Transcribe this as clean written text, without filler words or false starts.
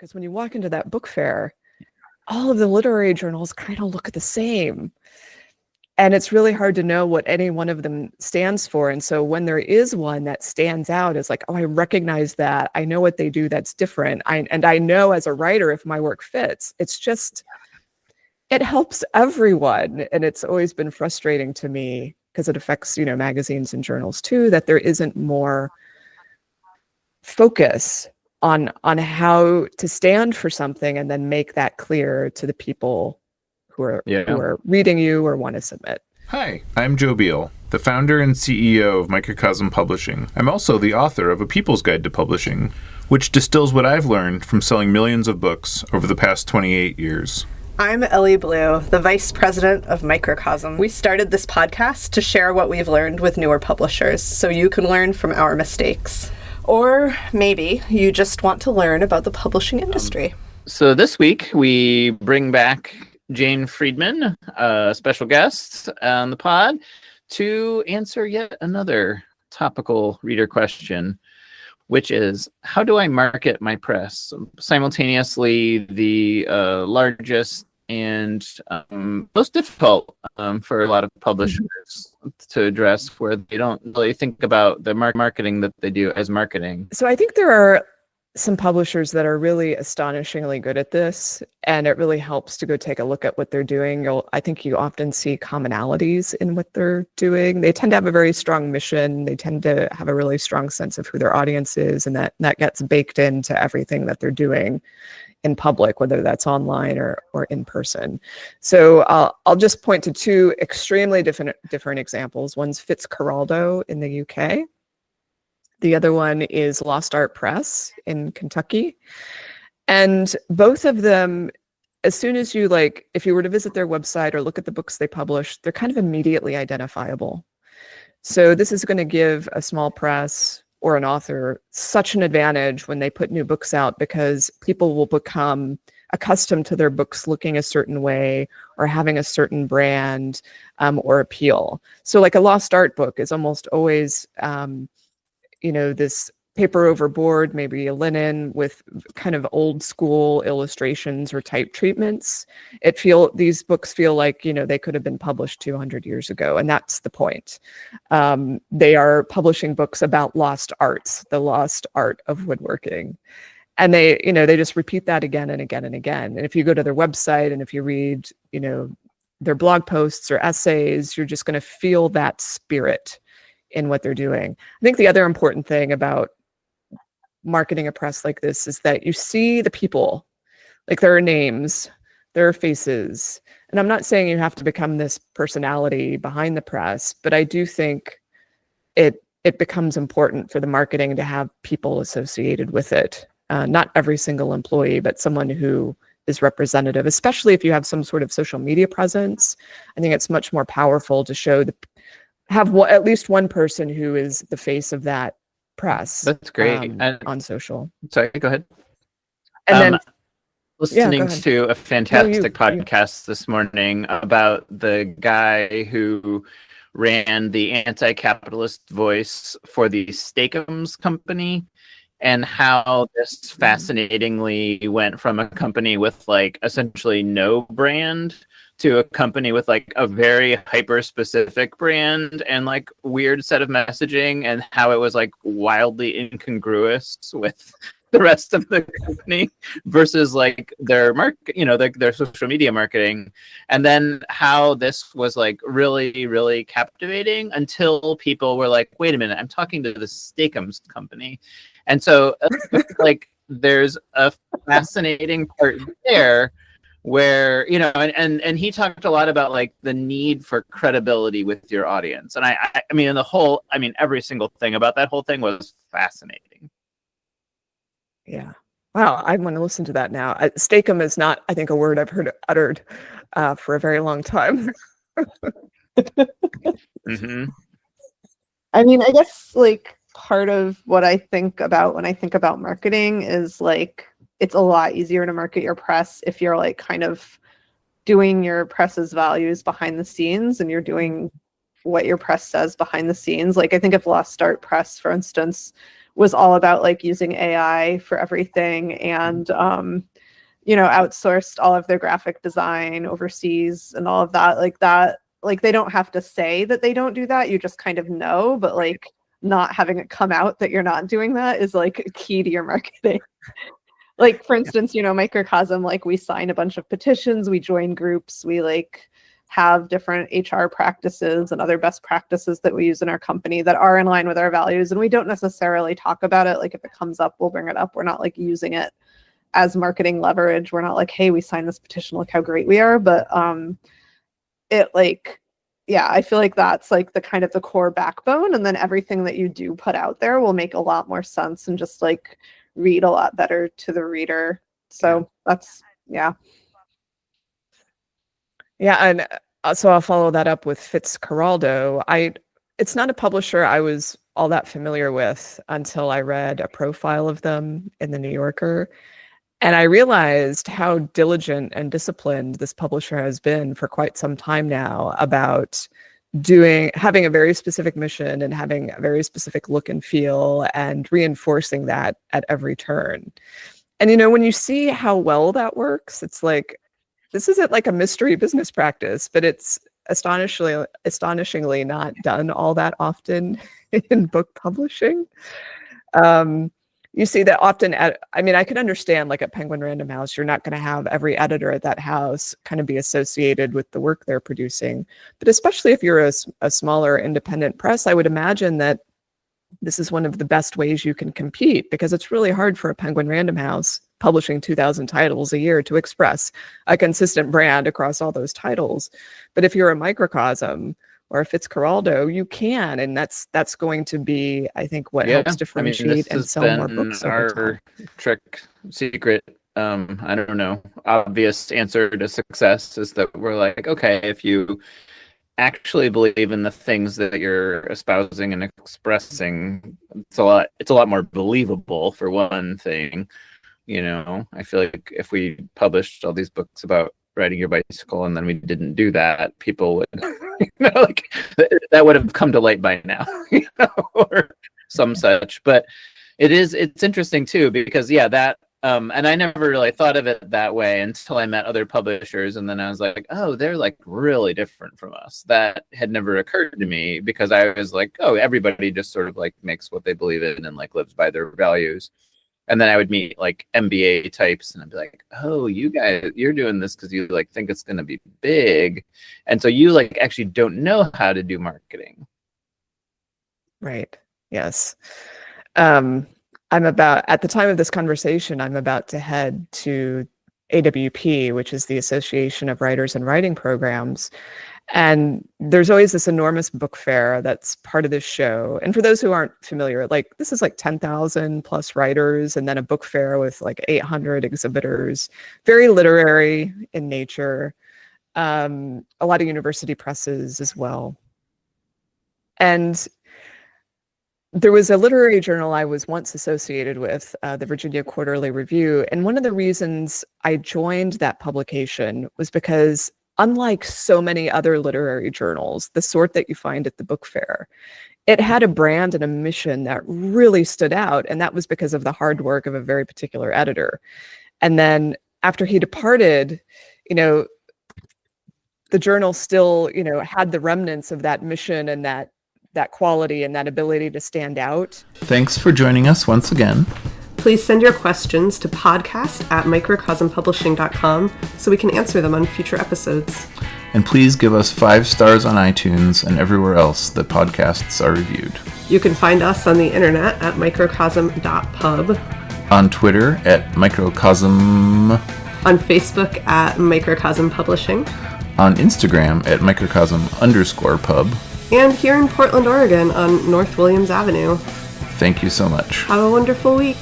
because when you walk into that book fair, all of the literary journals kind of look the same. And it's really hard to know what any one of them stands for. And so when there is one that stands out, it's like, oh, I recognize that. I know what they do that's different. And I know as a writer if my work fits. It's just, it helps everyone. And it's always been frustrating to me because it affects, magazines and journals too, that there isn't more focus on how to stand for something and then make that clear to the people who are reading you or want to submit. Hi, I'm Joe Beal, the founder and CEO of Microcosm Publishing. I'm also the author of A People's Guide to Publishing, which distills what I've learned from selling millions of books over the past 28 years. I'm Ellie Blue, the vice president of Microcosm. We started this podcast to share what we've learned with newer publishers, so you can learn from our mistakes. Or maybe you just want to learn about the publishing industry. So this week we bring back Jane Friedman, a special guest on the pod, to answer yet another topical reader question, which is, how do I market my press? Simultaneously, the largest and most difficult for a lot of publishers to address, where they don't really think about the marketing that they do as marketing. So I think there are some publishers that are really astonishingly good at this, and it really helps to go take a look at what they're doing. I think you often see commonalities in what they're doing. They tend to have a very strong mission. They tend to have a really strong sense of who their audience is, and that gets baked into everything that they're doing in public, whether that's online or in person. So I'll just point to two extremely different examples. One's Fitzcarraldo in the UK. The other one is Lost Art Press in Kentucky. And both of them, as soon as you if you were to visit their website or look at the books they publish, they're kind of immediately identifiable. So this is going to give a small press or an author such an advantage when they put new books out, because people will become accustomed to their books looking a certain way or having a certain brand or appeal. So like a Lost Art book is almost always this paper over board, maybe a linen with kind of old school illustrations or type treatments. These books feel like, they could have been published 200 years ago. And that's the point. They are publishing books about lost arts, the lost art of woodworking. And they just repeat that again and again and again. And if you go to their website and if you read, their blog posts or essays, you're just going to feel that spirit in what they're doing. I think the other important thing about marketing a press like this is that you see the people, like there are names, there are faces. And I'm not saying you have to become this personality behind the press, but I do think it becomes important for the marketing to have people associated with it. Not every single employee, but someone who is representative, especially if you have some sort of social media presence. I think it's much more powerful to have at least one person who is the face of that press. That's great. On social. Sorry, go ahead. And then listening to a fantastic podcast this morning about the guy who ran the anti-capitalist voice for the Steakums company, and how this fascinatingly went from a company with essentially no brand to a company with a very hyper specific brand and weird set of messaging, and how it was wildly incongruous with the rest of the company versus their their social media marketing. And then how this was really, really captivating until people were like, wait a minute, I'm talking to the Steakums company. And so there's a fascinating part there where, and he talked a lot about the need for credibility with your audience. And every single thing about that whole thing was fascinating. Yeah. Wow. I want to listen to that now. Steakum is not, I think, a word I've heard uttered for a very long time. Mm-hmm. I guess part of what I think about when I think about marketing is it's a lot easier to market your press if you're kind of doing your press's values behind the scenes and you're doing what your press says behind the scenes. I think of Lost Art Press, for instance, was all about like using AI for everything and outsourced all of their graphic design overseas and all of that. Like they don't have to say that they don't do that. You just kind of know, but like not having it come out that you're not doing that is like key to your marketing. Like, for instance, Microcosm, like we sign a bunch of petitions, we join groups, we like have different HR practices and other best practices that we use in our company that are in line with our values. And we don't necessarily talk about it. Like if it comes up, we'll bring it up. We're not like using it as marketing leverage. We're not like, hey, we signed this petition, look how great we are. But I feel like that's like the kind of the core backbone. And then everything that you do put out there will make a lot more sense and just like read a lot better to the reader. So that's, yeah. Yeah, and so I'll follow that up with Fitzcarraldo. It's not a publisher I was all that familiar with until I read a profile of them in the New Yorker. And I realized how diligent and disciplined this publisher has been for quite some time now about having a very specific mission and having a very specific look and feel and reinforcing that at every turn. And when you see how well that works, it's like, this isn't like a mystery business practice, but it's astonishingly not done all that often in book publishing. You see that often I could understand like at Penguin Random House, you're not going to have every editor at that house kind of be associated with the work they're producing. But especially if you're a smaller independent press, I would imagine that this is one of the best ways you can compete, because it's really hard for a Penguin Random House publishing 2,000 titles a year to express a consistent brand across all those titles. But if you're a Microcosm or a Fitzcarraldo, you can, and that's going to be, I think, what helps differentiate and sell more books over time. Trick secret, I don't know, obvious answer to success is that we're like, okay, if you actually believe in the things that you're espousing and expressing, it's a lot more believable, for one thing. I feel like if we published all these books about riding your bicycle and then we didn't do that, people would like that would have come to light by now, or some such. But it's interesting too, because that and I never really thought of it that way until I met other publishers, and then I was like, oh, they're like really different from us. That had never occurred to me, because I was like, oh, everybody just sort of like makes what they believe in and like lives by their values. And then I would meet like MBA types and I'd be like, oh, you guys, you're doing this because you like think it's going to be big. And so you like actually don't know how to do marketing. Right. Yes. At the time of this conversation, I'm about to head to AWP, which is the Association of Writers and Writing Programs. And there's always this enormous book fair that's part of this show. And for those who aren't familiar, like this is like 10,000 plus writers, and then a book fair with like 800 exhibitors, very literary in nature, a lot of university presses as well. And there was a literary journal I was once associated with, the Virginia Quarterly Review. And one of the reasons I joined that publication was because, unlike so many other literary journals, the sort that you find at the book fair, it had a brand and a mission that really stood out. And that was because of the hard work of a very particular editor. And then after he departed, the journal still, had the remnants of that mission and that quality and that ability to stand out. Thanks for joining us once again. Please send your questions to podcast@microcosmpublishing.com so we can answer them on future episodes. And please give us 5 stars on iTunes and everywhere else that podcasts are reviewed. You can find us on the internet at microcosm.pub. On Twitter at microcosm. On Facebook at Microcosm Publishing. On Instagram at microcosm_pub. And here in Portland, Oregon on North Williams Avenue. Thank you so much. Have a wonderful week.